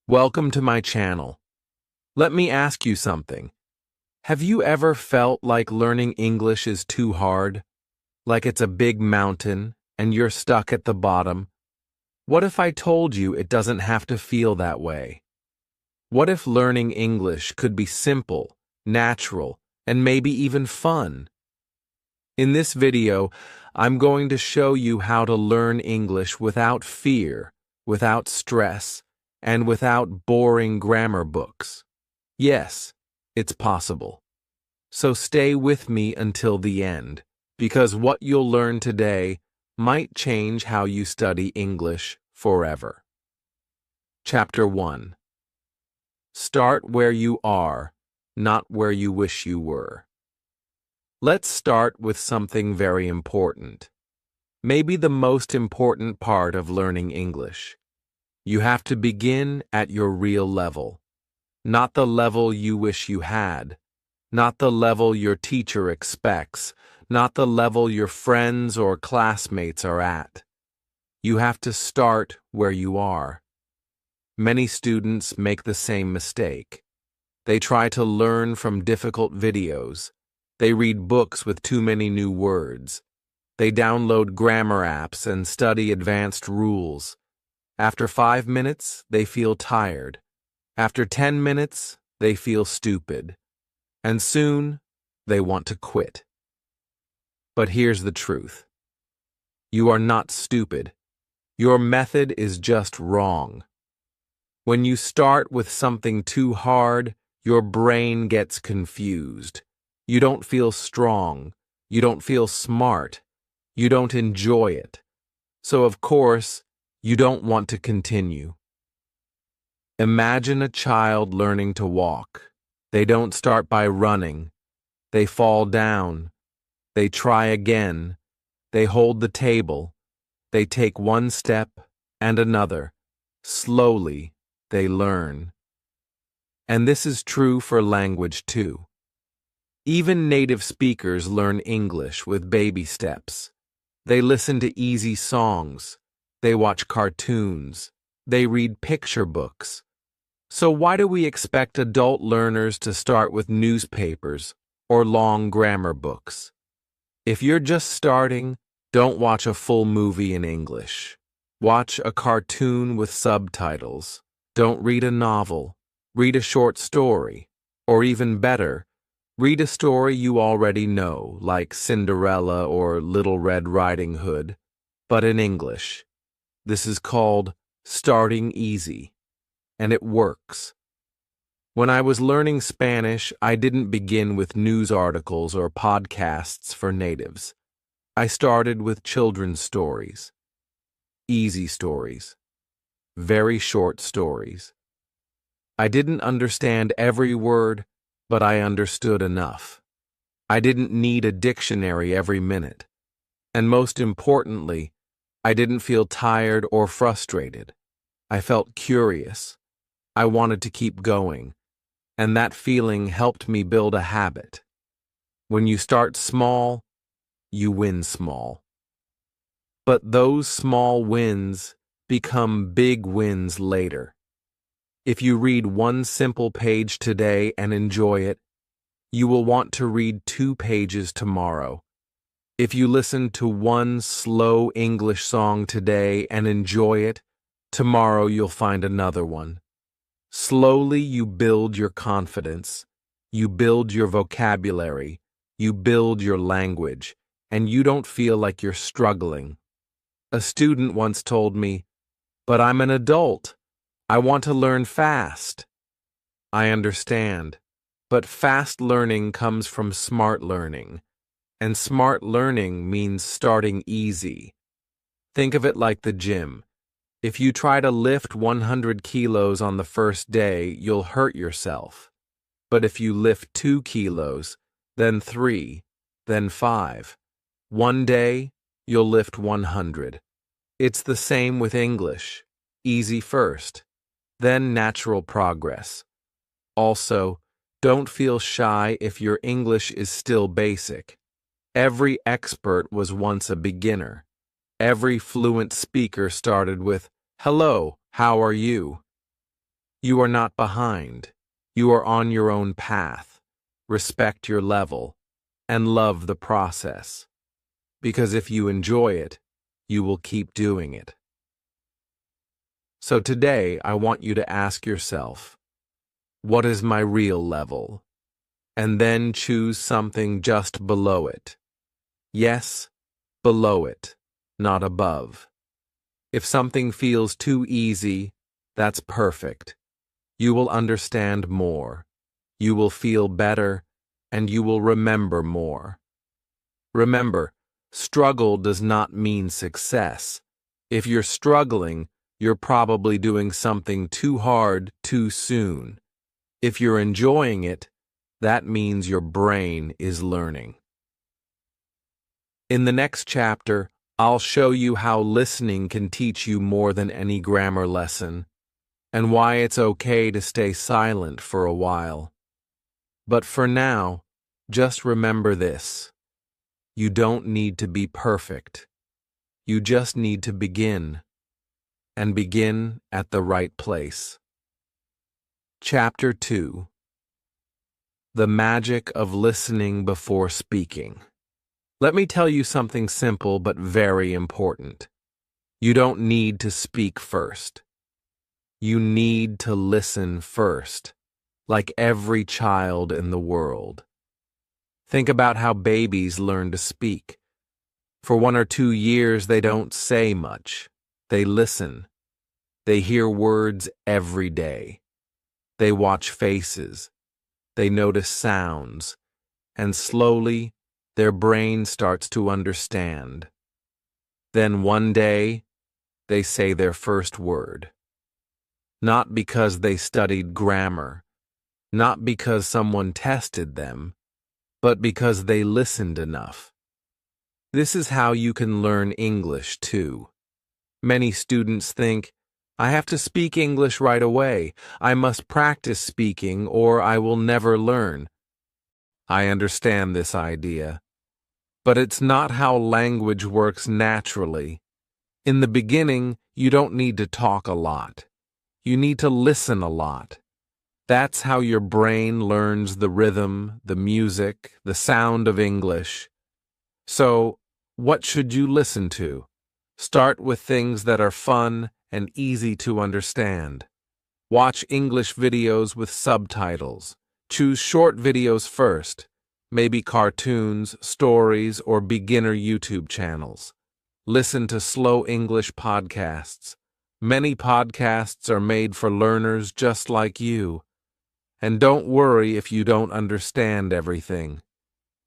Welcome to my channel. Let me ask you something. Have you ever felt like learning English is too hard? Like it's a big mountain and you're stuck at the bottom? What if I told you it doesn't have to feel that way? What if learning English could be simple, natural, and maybe even fun? In this video, I'm going to show you how to learn English without fear, without stress, and without boring grammar books. Yes, it's possible. So stay with me until the end, because what you'll learn today might change how you study English forever. Chapter 1. Start where you are, not where you wish you were. Let's start with something very important. Maybe the most important part of learning English. You have to begin at your real level. Not the level you wish you had. Not the level your teacher expects. Not the level your friends or classmates are at. You have to start where you are. Many students make the same mistake. They try to learn from difficult videos. They read books with too many new words. They download grammar apps and study advanced rules. After 5 minutes, they feel tired. After 10 minutes, they feel stupid. And soon, they want to quit. But here's the truth. You are not stupid. Your method is just wrong. When you start with something too hard, your brain gets confused. You don't feel strong. You don't feel smart. You don't enjoy it. So, of course, you don't want to continue. Imagine a child learning to walk. They don't start by running. They fall down. They try again. They hold the table. They take one step and another. Slowly, they learn. And this is true for language too. Even native speakers learn English with baby steps. They listen to easy songs. They watch cartoons. They read picture books. So why do we expect adult learners to start with newspapers or long grammar books? If you're just starting, don't watch a full movie in English. Watch a cartoon with subtitles. Don't read a novel. Read a short story. Or even better, read a story you already know, like Cinderella or Little Red Riding Hood, but in English. This is called starting easy, and it works. When I was learning Spanish, I didn't begin with news articles or podcasts for natives. I started with children's stories. Easy stories. Very short stories. I didn't understand every word, but I understood enough. I didn't need a dictionary every minute. And most importantly, I didn't feel tired or frustrated. I felt curious. I wanted to keep going, and that feeling helped me build a habit. When you start small, you win small. But those small wins become big wins later. If you read one simple page today and enjoy it, you will want to read 2 pages tomorrow. If you listen to one slow English song today and enjoy it, tomorrow you'll find another one. Slowly you build your confidence, you build your vocabulary, you build your language, and you don't feel like you're struggling. A student once told me, "But I'm an adult. I want to learn fast." I understand, but fast learning comes from smart learning. And smart learning means starting easy. Think of it like the gym. If you try to lift 100 kilos on the first day, you'll hurt yourself. But if you lift 2 kilos, then 3, then 5, one day, you'll lift 100. It's the same with English. Easy first, then natural progress. Also, don't feel shy if your English is still basic. Every expert was once a beginner. Every fluent speaker started with, "Hello, how are you?" You are not behind. You are on your own path. Respect your level and love the process. Because if you enjoy it, you will keep doing it. So today, I want you to ask yourself, what is my real level? And then choose something just below it. Yes, below it, not above. If something feels too easy, that's perfect. You will understand more. You will feel better, and you will remember more. Remember, struggle does not mean success. If you're struggling, you're probably doing something too hard too soon. If you're enjoying it, that means your brain is learning. In the next chapter, I'll show you how listening can teach you more than any grammar lesson, and why it's okay to stay silent for a while. But for now, just remember this. You don't need to be perfect. You just need to begin, and begin at the right place. Chapter 2. The Magic of Listening Before Speaking. Let me tell you something simple but very important. You don't need to speak first. You need to listen first, like every child in the world. Think about how babies learn to speak. For 1 or 2 years, they don't say much. They listen. They hear words every day. They watch faces. They notice sounds. And slowly, their brain starts to understand. Then one day, they say their first word. Not because they studied grammar, not because someone tested them, but because they listened enough. This is how you can learn English, too. Many students think, I have to speak English right away. I must practice speaking or I will never learn. I understand this idea. But it's not how language works naturally. In the beginning, you don't need to talk a lot. You need to listen a lot. That's how your brain learns the rhythm, the music, the sound of English. So, what should you listen to? Start with things that are fun and easy to understand. Watch English videos with subtitles. Choose short videos first, maybe cartoons, stories, or beginner YouTube channels. Listen to slow English podcasts. Many podcasts are made for learners just like you. And don't worry if you don't understand everything.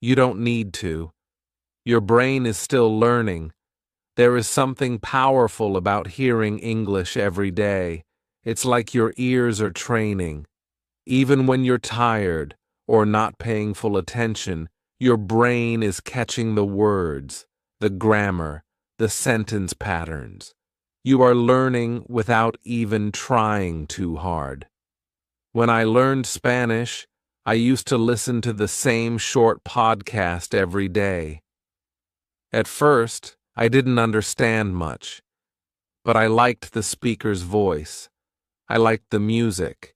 You don't need to. Your brain is still learning. There is something powerful about hearing English every day. It's like your ears are training. Even when you're tired or not paying full attention, your brain is catching the words, the grammar, the sentence patterns. You are learning without even trying too hard. When I learned Spanish, I used to listen to the same short podcast every day. At first, I didn't understand much, but I liked the speaker's voice. I liked the music,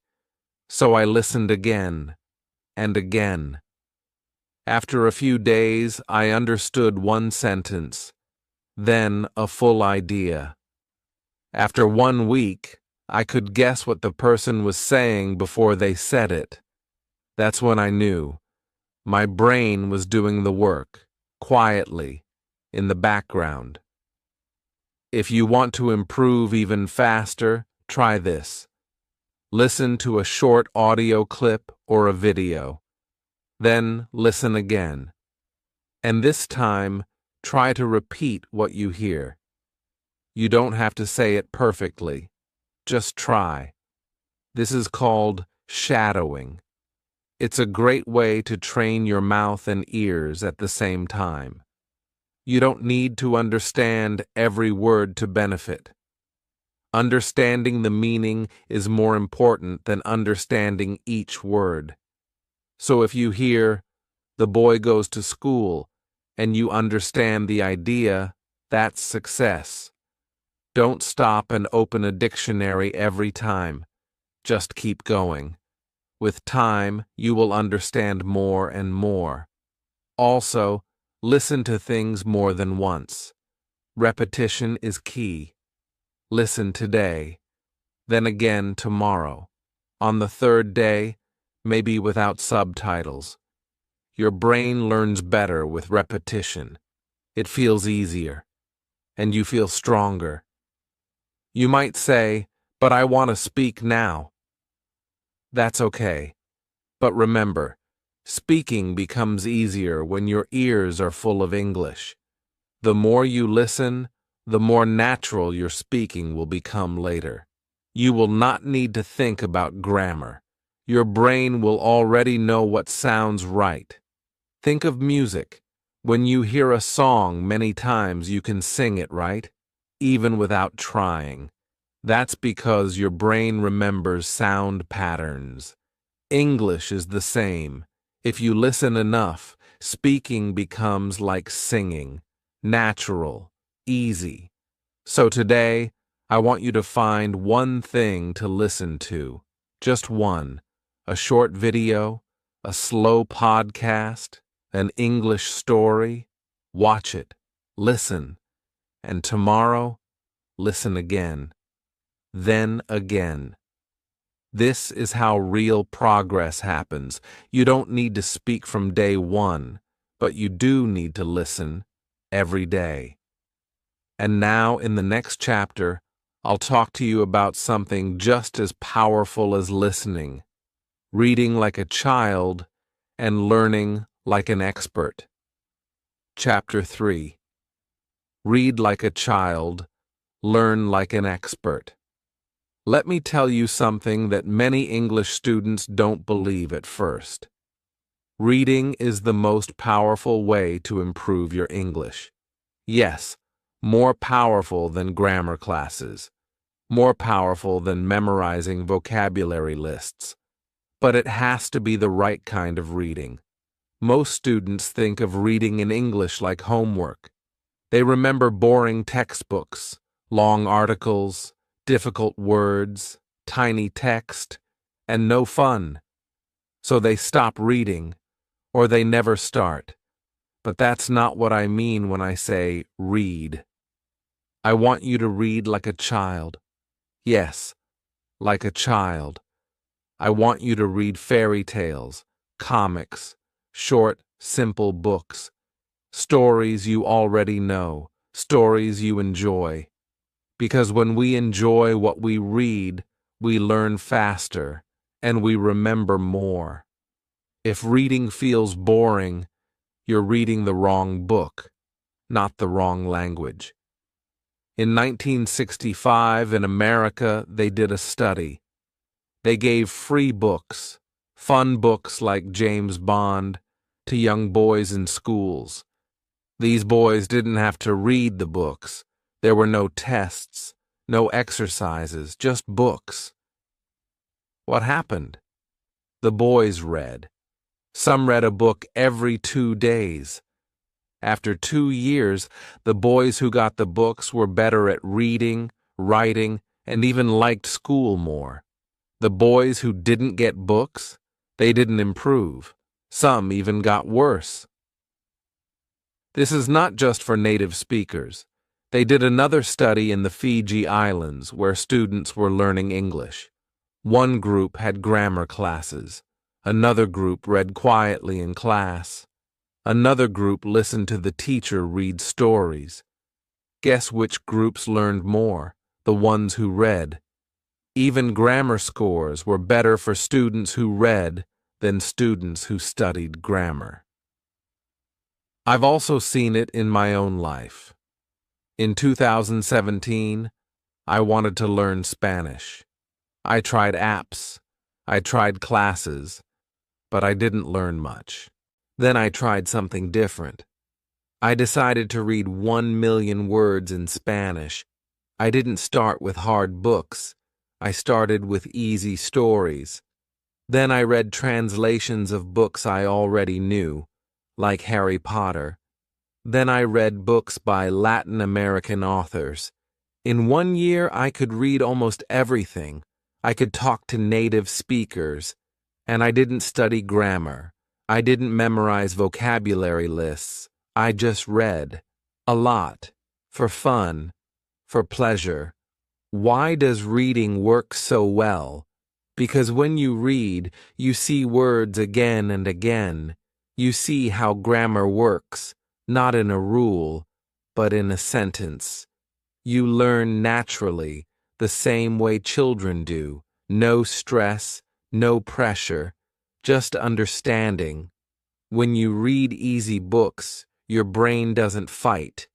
so I listened again and again. After a few days, I understood one sentence, then a full idea. After 1 week, I could guess what the person was saying before they said it. That's when I knew. My brain was doing the work, quietly, in the background. If you want to improve even faster, try this. Listen to a short audio clip or a video. Then listen again. And this time, try to repeat what you hear. You don't have to say it perfectly. Just try. This is called shadowing. It's a great way to train your mouth and ears at the same time. You don't need to understand every word to benefit. Understanding the meaning is more important than understanding each word. So if you hear, the boy goes to school, and you understand the idea, that's success. Don't stop and open a dictionary every time. Just keep going. With time, you will understand more and more. Also, listen to things more than once. Repetition is key. Listen today, then again tomorrow. On the third day, maybe without subtitles. Your brain learns better with repetition. It feels easier, and you feel stronger. You might say, "But I want to speak now." That's okay. But remember, speaking becomes easier when your ears are full of English. The more you listen, the more natural your speaking will become later. You will not need to think about grammar. Your brain will already know what sounds right. Think of music. When you hear a song many times, you can sing it, right? Even without trying. That's because your brain remembers sound patterns. English is the same. If you listen enough, speaking becomes like singing, natural, easy. So today, I want you to find one thing to listen to. Just one. A short video, a slow podcast, an English story. Watch it, listen, and tomorrow, listen again. Then again. This is how real progress happens. You don't need to speak from day one, but you do need to listen every day. And now, in the next chapter, I'll talk to you about something just as powerful as listening, reading like a child and learning like an expert. Chapter 3. Read like a child, learn like an expert. Let me tell you something that many English students don't believe at first. Reading is the most powerful way to improve your English. Yes, more powerful than grammar classes, more powerful than memorizing vocabulary lists. But it has to be the right kind of reading. Most students think of reading in English like homework. They remember boring textbooks, long articles, difficult words, tiny text, and no fun. So they stop reading, or they never start. But that's not what I mean when I say read. I want you to read like a child. Yes, like a child. I want you to read fairy tales, comics, short, simple books, stories you already know, stories you enjoy. Because when we enjoy what we read, we learn faster, and we remember more. If reading feels boring, you're reading the wrong book, not the wrong language. In 1965, in America, they did a study. They gave free books, fun books like James Bond, to young boys in schools. These boys didn't have to read the books. There were no tests, no exercises, just books. What happened? The boys read. Some read a book every 2 days. After 2 years, the boys who got the books were better at reading, writing, and even liked school more. The boys who didn't get books, they didn't improve. Some even got worse. This is not just for native speakers. They did another study in the Fiji Islands where students were learning English. One group had grammar classes. Another group read quietly in class. Another group listened to the teacher read stories. Guess which groups learned more? The ones who read. Even grammar scores were better for students who read than students who studied grammar. I've also seen it in my own life. In 2017, I wanted to learn Spanish. I tried apps, I tried classes, but I didn't learn much. Then I tried something different. I decided to read 1 million words in Spanish. I didn't start with hard books. I started with easy stories. Then I read translations of books I already knew, like Harry Potter. Then I read books by Latin American authors. In 1 year, I could read almost everything. I could talk to native speakers, and I didn't study grammar. I didn't memorize vocabulary lists. I just read. A lot. For fun. For pleasure. Why does reading work so well? Because when you read, you see words again and again. You see how grammar works, not in a rule, but in a sentence. You learn naturally, the same way children do. No stress, no pressure, just understanding. When you read easy books, your brain doesn't fight.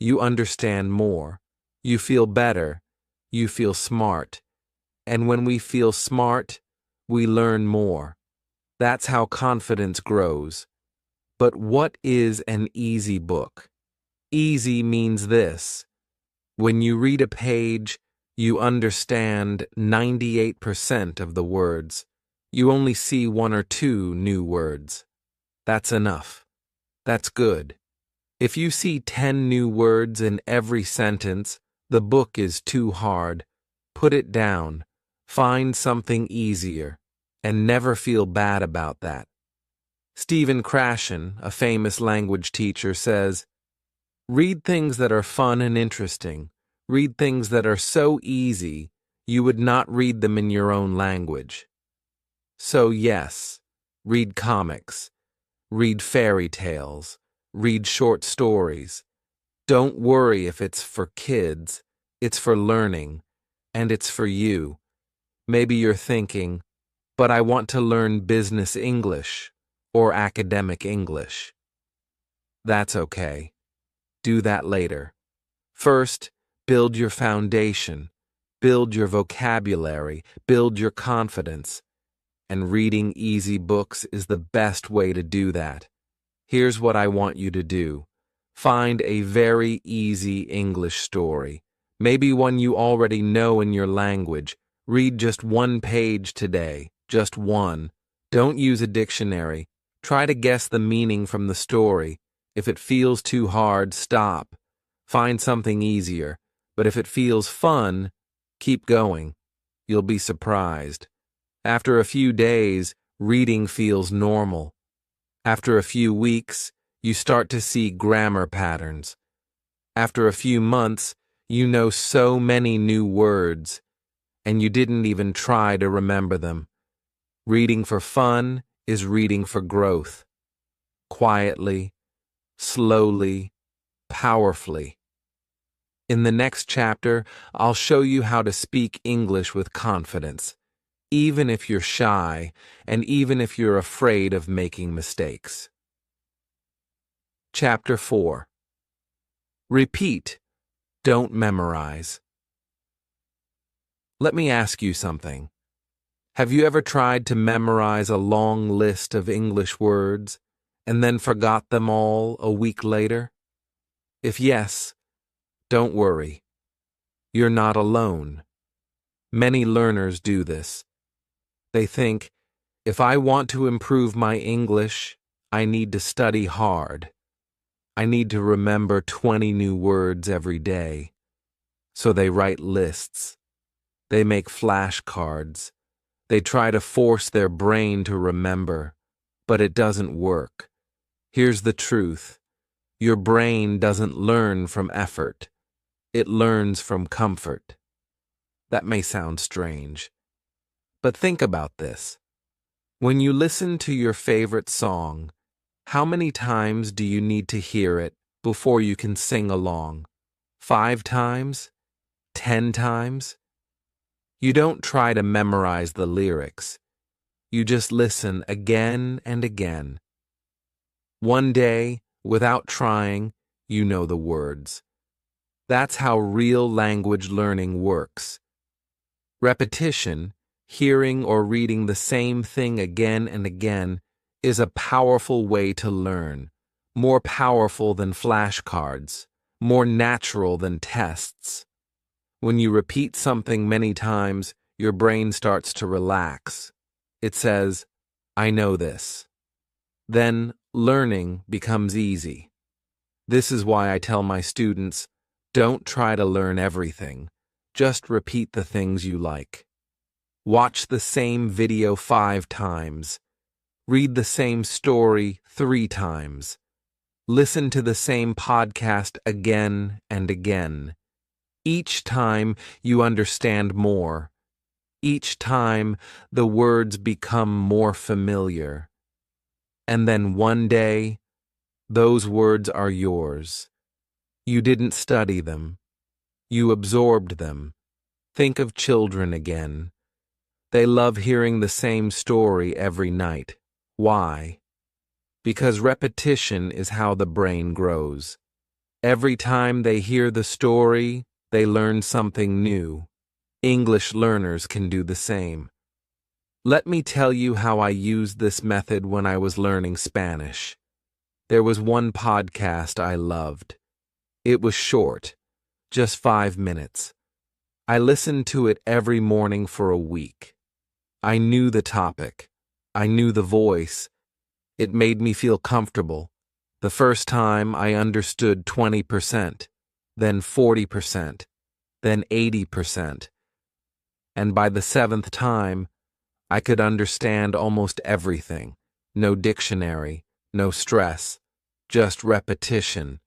You understand more. You feel better. You feel smart. And when we feel smart, we learn more. That's how confidence grows. But what is an easy book? Easy means this. When you read a page, you understand 98% of the words. You only see one or two new words. That's enough. That's good. If you see 10 new words in every sentence, the book is too hard. Put it down. Find something easier. And never feel bad about that. Stephen Krashen, a famous language teacher, says, "Read things that are fun and interesting. Read things that are so easy, you would not read them in your own language." So yes, read comics. Read fairy tales. Read short stories. Don't worry if it's for kids. It's for learning. And it's for you. Maybe you're thinking, but I want to learn business English or academic English. That's okay. Do that later. First, build your foundation. Build your vocabulary. Build your confidence. And reading easy books is the best way to do that. Here's what I want you to do. Find a very easy English story. Maybe one you already know in your language. Read just one page today. Just one. Don't use a dictionary. Try to guess the meaning from the story. If it feels too hard, stop. Find something easier. But if it feels fun, keep going. You'll be surprised. After a few days, reading feels normal. After a few weeks, you start to see grammar patterns. After a few months, you know so many new words, and you didn't even try to remember them. Reading for fun is reading for growth. Quietly, slowly, powerfully. In the next chapter, I'll show you how to speak English with confidence, even if you're shy and even if you're afraid of making mistakes. Chapter 4. Repeat. Don't memorize. Let me ask you something. Have you ever tried to memorize a long list of English words and then forgot them all a week later? If yes, don't worry. You're not alone. Many learners do this. They think, if I want to improve my English, I need to study hard. I need to remember 20 new words every day. So they write lists. They make flashcards. They try to force their brain to remember, but it doesn't work. Here's the truth. Your brain doesn't learn from effort. It learns from comfort. That may sound strange, but think about this. When you listen to your favorite song, how many times do you need to hear it before you can sing along? 5 times? 10 times? You don't try to memorize the lyrics. You just listen again and again. One day, without trying, you know the words. That's how real language learning works. Repetition, hearing or reading the same thing again and again, is a powerful way to learn, more powerful than flashcards, more natural than tests. When you repeat something many times, your brain starts to relax. It says, I know this. Then learning becomes easy. This is why I tell my students, don't try to learn everything. Just repeat the things you like. Watch the same video 5 times. Read the same story 3 times. Listen to the same podcast again and again. Each time you understand more. Each time the words become more familiar. And then one day, those words are yours. You didn't study them. You absorbed them. Think of children again. They love hearing the same story every night. Why? Because repetition is how the brain grows. Every time they hear the story, they learn something new. English learners can do the same. Let me tell you how I used this method when I was learning Spanish. There was one podcast I loved. It was short, just 5 minutes. I listened to it every morning for a week. I knew the topic. I knew the voice. It made me feel comfortable. The first time I understood 20%, then 40%, then 80%. And by the 7th time, I could understand almost everything. No dictionary, no stress, just repetition.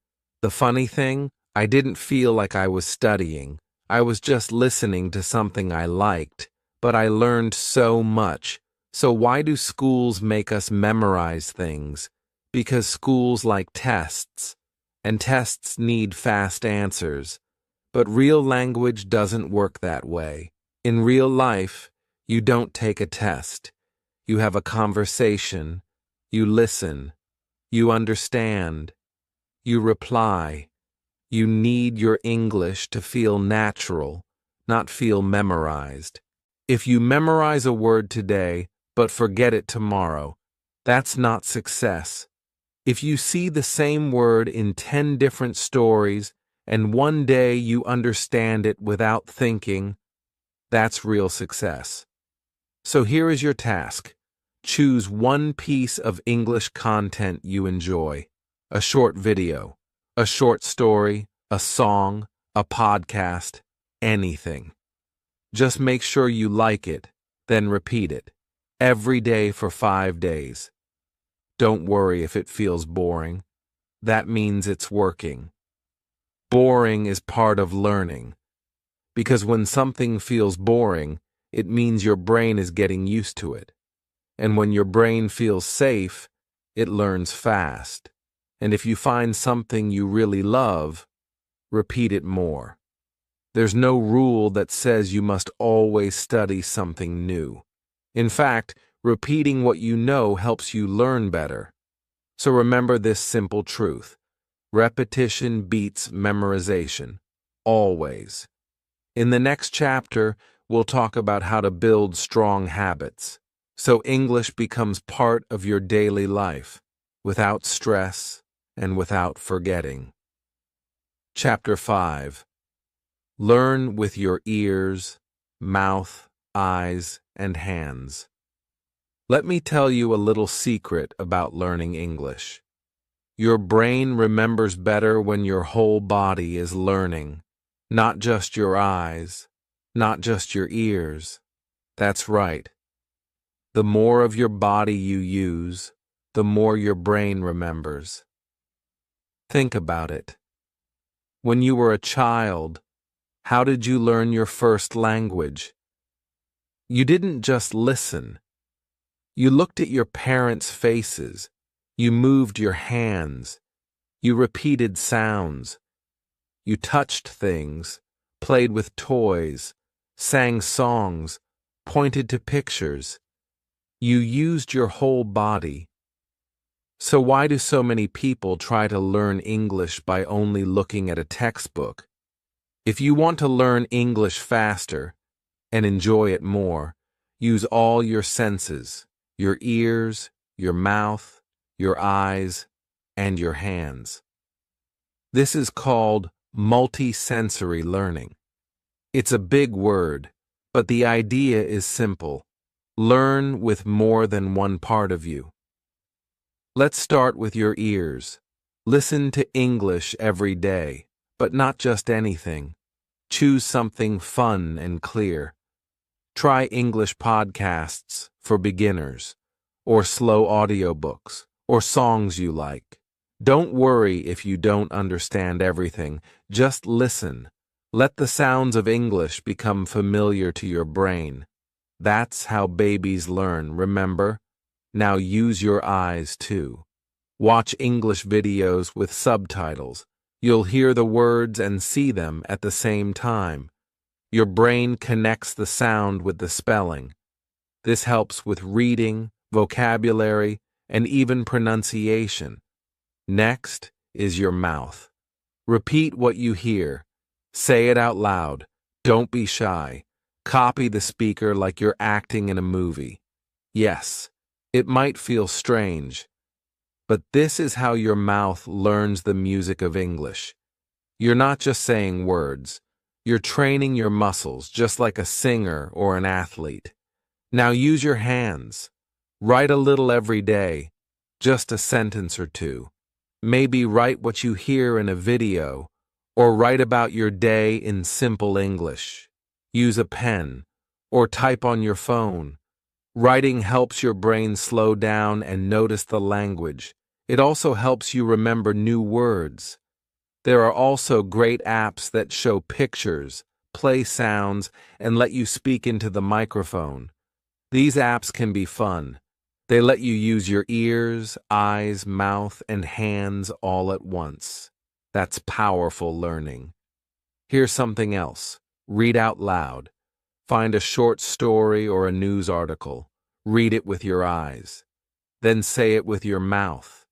The funny thing, I didn't feel like I was studying. I was just listening to something I liked, but I learned so much. So why do schools make us memorize things? Because schools like tests, and tests need fast answers. But real language doesn't work that way. In real life, you don't take a test. You have a conversation. You listen. You understand. You reply. You need your English to feel natural, not feel memorized. If you memorize a word today, but forget it tomorrow, that's not success. If you see the same word in 10 different stories, and one day you understand it without thinking, that's real success. So here is your task. Choose one piece of English content you enjoy. A short video, a short story, a song, a podcast, anything. Just make sure you like it, then repeat it. Every day for 5 days. Don't worry if it feels boring. That means it's working. Boring is part of learning. Because when something feels boring, it means your brain is getting used to it. And when your brain feels safe, it learns fast. And if you find something you really love, repeat it more. There's no rule that says you must always study something new. In fact, repeating what you know helps you learn better. So remember this simple truth. Repetition beats memorization. Always. In the next chapter, we'll talk about how to build strong habits, so English becomes part of your daily life, without stress and without forgetting. Chapter 5. Learn with your ears, mouth, eyes, and hands. Let me tell you a little secret about learning English. Your brain remembers better when your whole body is learning. Not just your eyes, not just your ears. That's right. The more of your body you use, the more your brain remembers. Think about it. When you were a child, how did you learn your first language? You didn't just listen. You looked at your parents' faces. You moved your hands. You repeated sounds. You touched things, played with toys, sang songs, pointed to pictures. You used your whole body. So why do so many people try to learn English by only looking at a textbook? If you want to learn English faster and enjoy it more, use all your senses, your ears, your mouth, your eyes, and your hands. This is called multi-sensory learning. It's a big word, but the idea is simple. Learn with more than one part of you. Let's start with your ears. Listen to English every day, but not just anything. Choose something fun and clear. Try English podcasts for beginners, or slow audiobooks, or songs you like. Don't worry if you don't understand everything. Just listen. Let the sounds of English become familiar to your brain. That's how babies learn, remember? Now use your eyes too. Watch English videos with subtitles. You'll hear the words and see them at the same time. Your brain connects the sound with the spelling. This helps with reading, vocabulary, and even pronunciation. Next is your mouth. Repeat what you hear. Say it out loud. Don't be shy. Copy the speaker like you're acting in a movie. Yes, it might feel strange, but this is how your mouth learns the music of English. You're not just saying words. You're training your muscles just like a singer or an athlete. Now use your hands. Write a little every day, just a sentence or two. Maybe write what you hear in a video, or write about your day in simple English. Use a pen, or type on your phone. Writing helps your brain slow down and notice the language. It also helps you remember new words. There are also great apps that show pictures, play sounds, and let you speak into the microphone. These apps can be fun. They let you use your ears, eyes, mouth, and hands all at once. That's powerful learning. Here's something else. Read out loud. Find a short story or a news article. Read it with your eyes. Then say it with your mouth.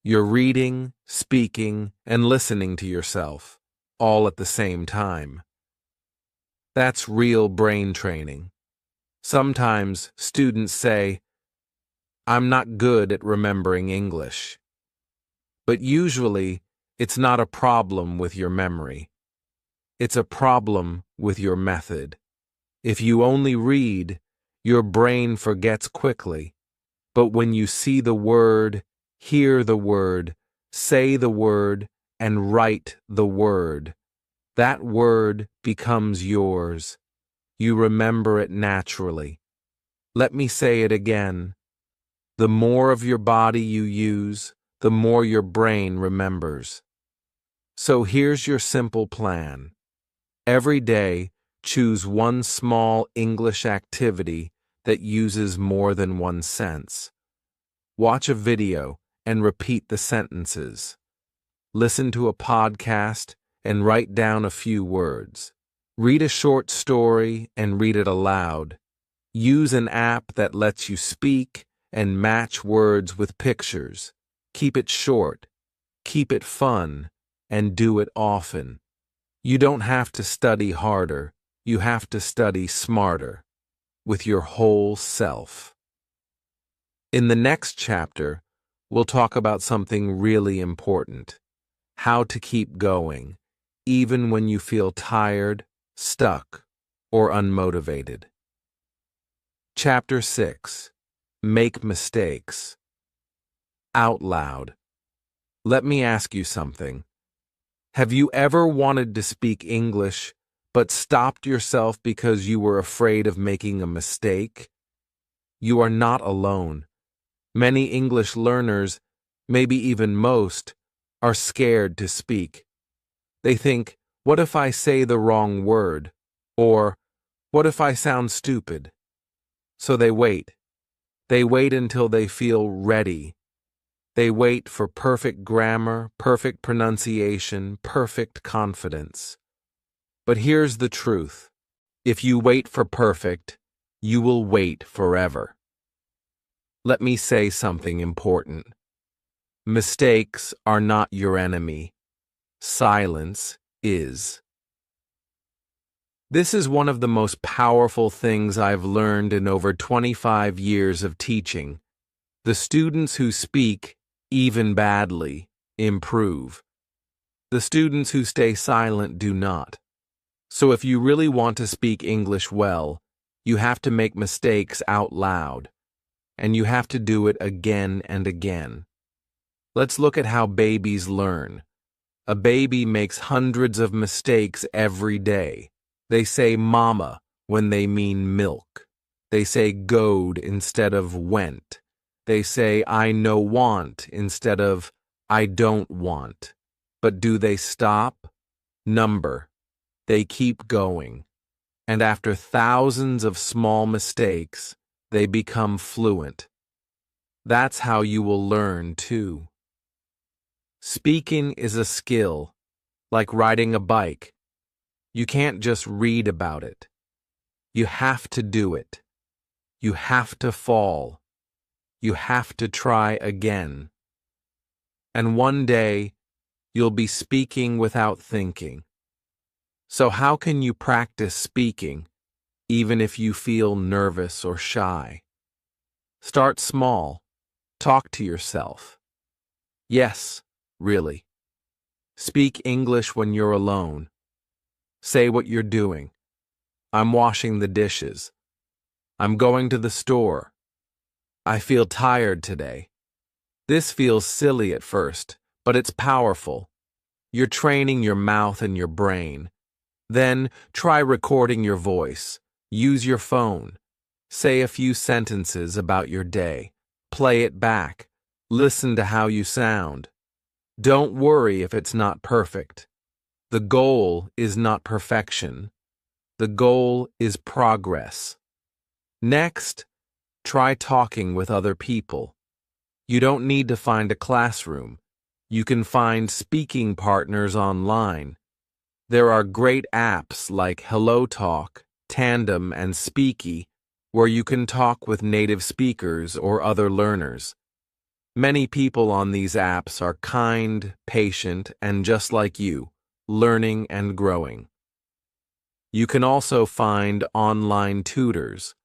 You're reading, speaking, and listening to yourself, all at the same time. That's real brain training. Sometimes students say, "I'm not good at remembering English." But usually, it's not a problem with your memory. It's a problem with your method. If you only read, your brain forgets quickly. But when you see the word, hear the word, say the word, and write the word, that word becomes yours. You remember it naturally. Let me say it again. The more of your body you use, the more your brain remembers. So here's your simple plan. Every day, choose one small English activity that uses more than one sense. Watch a video and repeat the sentences. Listen to a podcast and write down a few words. Read a short story and read it aloud. Use an app that lets you speak and match words with pictures. Keep it short, keep it fun, and do it often. You don't have to study harder, you have to study smarter, with your whole self. In the next chapter, we'll talk about something really important: how to keep going, even when you feel tired, stuck, or unmotivated. Chapter 6. Make mistakes. Out loud. Let me ask you something. Have you ever wanted to speak English, but stopped yourself because you were afraid of making a mistake? You are not alone. Many English learners, maybe even most, are scared to speak. They think, what if I say the wrong word? Or, what if I sound stupid? So they wait. They wait until they feel ready. They wait for perfect grammar, perfect pronunciation, perfect confidence. But here's the truth. If you wait for perfect, you will wait forever. Let me say something important. Mistakes are not your enemy. Silence is. This is one of the most powerful things I've learned in over 25 years of teaching. The students who speak, even badly, improve. The students who stay silent do not. So if you really want to speak English well, you have to make mistakes out loud, and you have to do it again and again. Let's look at how babies learn. A baby makes hundreds of mistakes every day. They say mama when they mean milk. They say goed instead of went. They say I no want instead of I don't want. But do they stop? Number. They keep going. And after thousands of small mistakes, they become fluent. That's how you will learn, too. Speaking is a skill, like riding a bike. You can't just read about it. You have to do it. You have to fall. You have to try again. And one day, you'll be speaking without thinking. So how can you practice speaking, even if you feel nervous or shy? Start small. Talk to yourself. Yes, really. Speak English when you're alone. Say what you're doing. I'm washing the dishes. I'm going to the store. I feel tired today. This feels silly at first, but it's powerful. You're training your mouth and your brain. Then try recording your voice. Use your phone. Say a few sentences about your day. Play it back. Listen to how you sound. Don't worry if it's not perfect. The goal is not perfection. The goal is progress. Next, try talking with other people. You don't need to find a classroom. You can find speaking partners online. There are great apps like HelloTalk, Tandem, and Speaky, where you can talk with native speakers or other learners. Many people on these apps are kind, patient, and just like you, learning and growing. You can also find online tutors.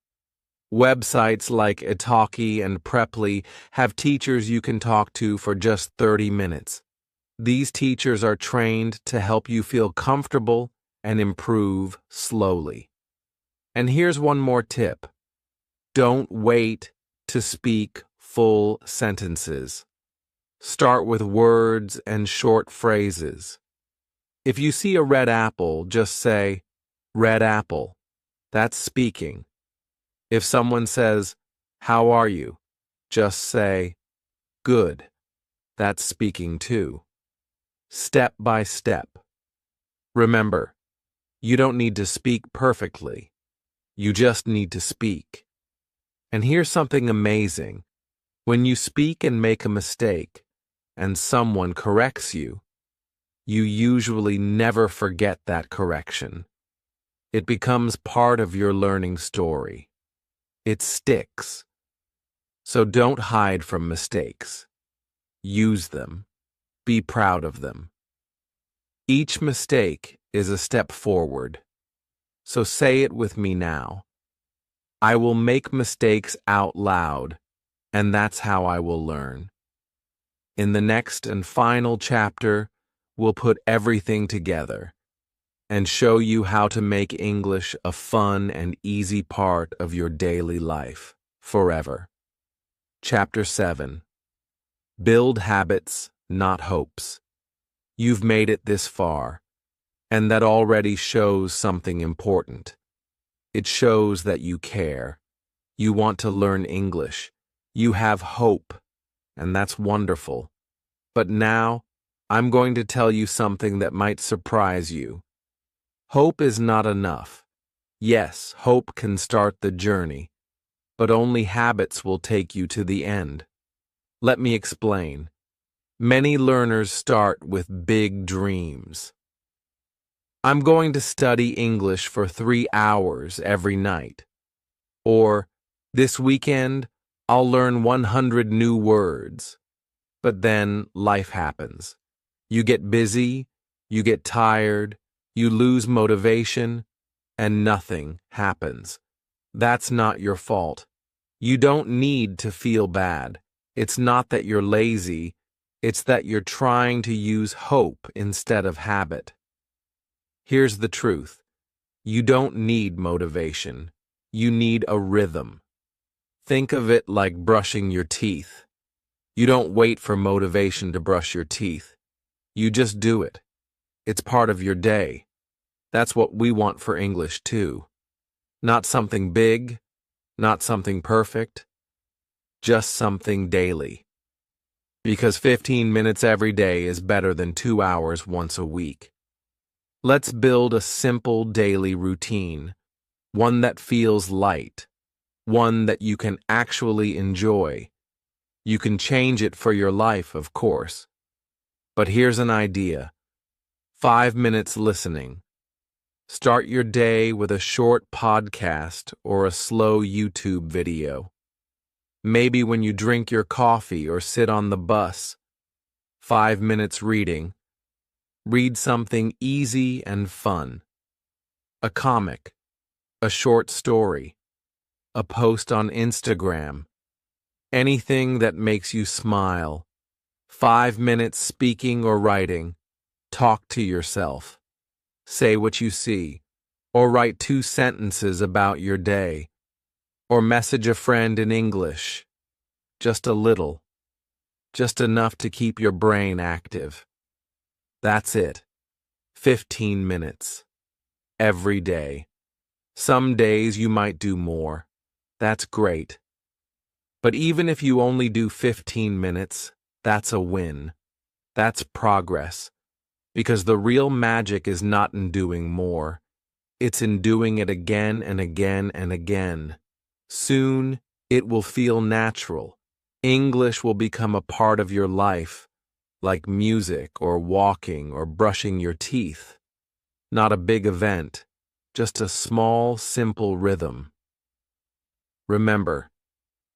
Websites like Italki and Preply have teachers you can talk to for just 30 minutes. These teachers are trained to help you feel comfortable and improve slowly. And here's one more tip. Don't wait to speak full sentences. Start with words and short phrases. If you see a red apple, just say, red apple. That's speaking. If someone says, how are you? Just say, good. That's speaking too. Step by step. Remember, you don't need to speak perfectly. You just need to speak. And here's something amazing. When you speak and make a mistake, and someone corrects you, you usually never forget that correction. It becomes part of your learning story. It sticks. So don't hide from mistakes. Use them. Be proud of them. Each mistake is a step forward. So say it with me now. I will make mistakes out loud, and that's how I will learn. In the next and final chapter, we'll put everything together and show you how to make English a fun and easy part of your daily life, forever. Chapter 7. Build habits, not hopes. You've made it this far, and that already shows something important. It shows that you care. You want to learn English. You have hope, and that's wonderful. But now, I'm going to tell you something that might surprise you. Hope is not enough. Yes, hope can start the journey, but only habits will take you to the end. Let me explain. Many learners start with big dreams. I'm going to study English for 3 hours every night. Or, this weekend, I'll learn 100 new words. But then life happens. You get busy, you get tired, you lose motivation, and nothing happens. That's not your fault. You don't need to feel bad. It's not that you're lazy, it's that you're trying to use hope instead of habit. Here's the truth. You don't need motivation. You need a rhythm. Think of it like brushing your teeth. You don't wait for motivation to brush your teeth. You just do it. It's part of your day. That's what we want for English too. Not something big, not something perfect, just something daily. Because 15 minutes every day is better than 2 hours once a week. Let's build a simple daily routine, one that feels light, one that you can actually enjoy. You can change it for your life, of course. But here's an idea. 5 minutes listening. Start your day with a short podcast or a slow YouTube video. Maybe when you drink your coffee or sit on the bus. 5 minutes reading. Read something easy and fun. A comic, a short story, a post on Instagram. Anything that makes you smile. 5 minutes speaking or writing. Talk to yourself. Say what you see, or write 2 sentences about your day, or message a friend in English. Just a little. Just enough to keep your brain active. That's it. 15 minutes. Every day. Some days you might do more. That's great. But even if you only do 15 minutes, that's a win. That's progress. Because the real magic is not in doing more. It's in doing it again and again and again. Soon, it will feel natural. English will become a part of your life, like music or walking or brushing your teeth. Not a big event, just a small, simple rhythm. Remember,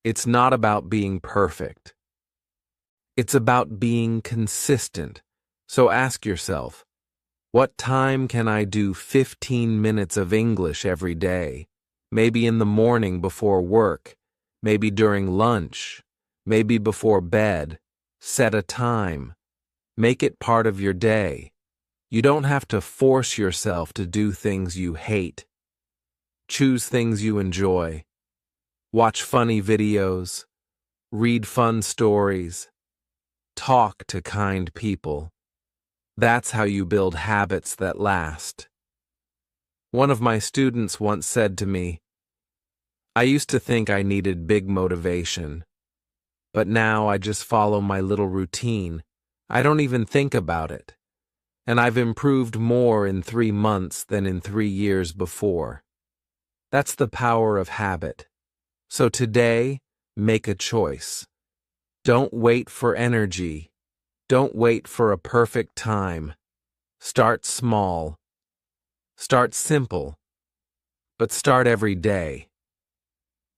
it's not about being perfect. It's about being consistent. So ask yourself, what time can I do 15 minutes of English every day? Maybe in the morning before work, maybe during lunch, maybe before bed. Set a time. Make it part of your day. You don't have to force yourself to do things you hate. Choose things you enjoy. Watch funny videos. Read fun stories. Talk to kind people. That's how you build habits that last. One of my students once said to me, I used to think I needed big motivation, but now I just follow my little routine. I don't even think about it. And I've improved more in 3 months than in 3 years before. That's the power of habit. So today, make a choice. Don't wait for energy. Don't wait for a perfect time. Start small. Start simple. But start every day.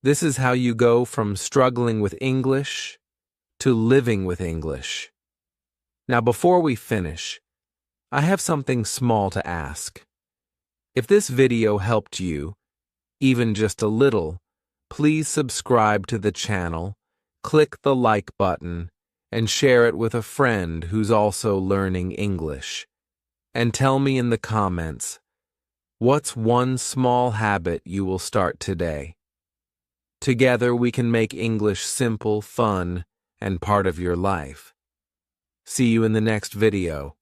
This is how you go from struggling with English to living with English. Now, before we finish, I have something small to ask. If this video helped you, even just a little, please subscribe to the channel, click the like button, and share it with a friend who's also learning English. And tell me in the comments, what's one small habit you will start today? Together we can make English simple, fun, and part of your life. See you in the next video.